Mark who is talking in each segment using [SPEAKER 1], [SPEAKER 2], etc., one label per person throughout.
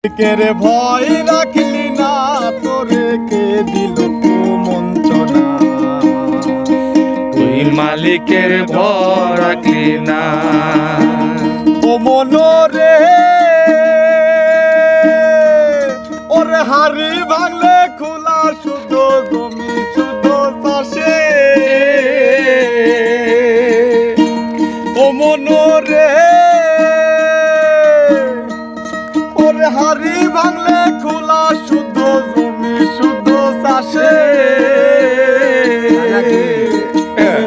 [SPEAKER 1] কেরে ভয় রাখলি না, তোরে কে দিল কুমন্ত্রণা।
[SPEAKER 2] তুই মালিকের ভয় রাখলি না।
[SPEAKER 1] ও মনরে ওরে হাড়ি ভাঙলে খোলা শুদ্ধ জমি শুদ্ধ চাষে। ও মনরে ওরে হাড়ি ভাঙলে খোলা শুদ্ধ জমি শুদ্ধ চাষে।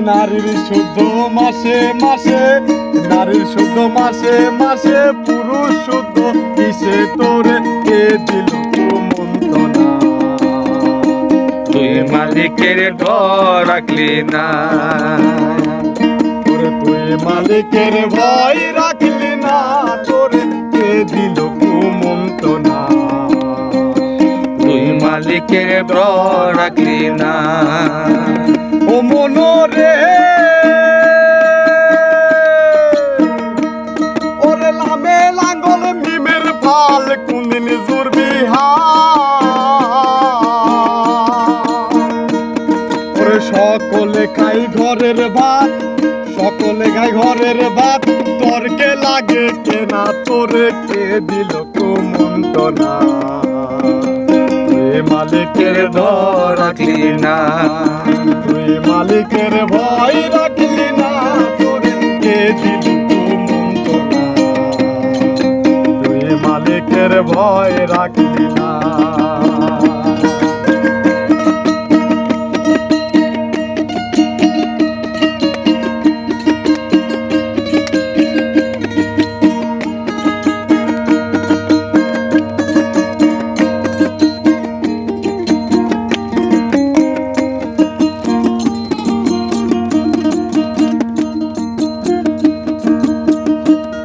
[SPEAKER 1] নারীর শুদ্ধ মাসে মাসে, নারীর শুদ্ধ মাসে মাসে, পুরুষ শুদ্ধ কিসে তোরে কে দিল কুমন্ত্রণা।
[SPEAKER 2] তুই মালিকের ভয় রাখলি না।
[SPEAKER 1] তোরে তুই মালিকের ভয় রাখলি না, তোরে কে দিল কুমন্ত্রণা।
[SPEAKER 2] তুই মালিকের ভয় রাখলি না।
[SPEAKER 1] ও মনরে ওরে লামে লাঙ্গল মিমের ফাল কোনদিন জুড়বি ওরে সকলে খাই ঘরের ভাত, সকলে খাই ঘরের ভাত, তর্কে লাগে কেনা তোরে কে দিল কুমন্ত্রণা। মালিকের ভয় রাখলি না, তুই মালিকের ভয় রাখলি না, তোরে কে দিল কুমন্ত্রণা। তুই মালিকের ভয় রাখলি না।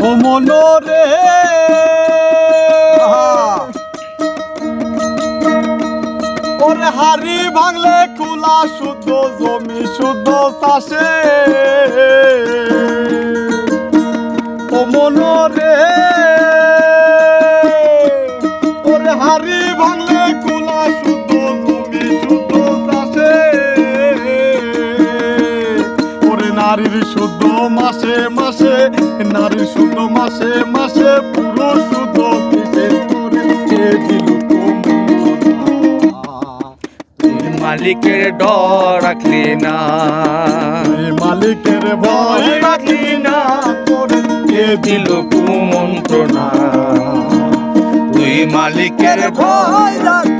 [SPEAKER 1] ও মনরে ওরে হাড়ি ভাঙলে খোলা শুদ্ধ জমি শুদ্ধ চাষে। ও মনরে ওরে হাড়ি ভাঙলে খোলা শুদ্ধ জমি শুদ্ধ চাষে। ওরে নারীর শুদ্ধ মাসে মাসে, নারীর শুদ্ধ মাসে মাসে, পুরুষ শুদ্ধ কিসে তোরে কে দিল কুমন্ত্রণা।
[SPEAKER 2] তুই মালিকের ডর রাখলি না।
[SPEAKER 1] তুই মালিকের ভয় রাখলি না, তোরে কে দিল
[SPEAKER 2] কুমন্ত্রণা। তুই মালিকের ভয়
[SPEAKER 1] ভয় রাখলি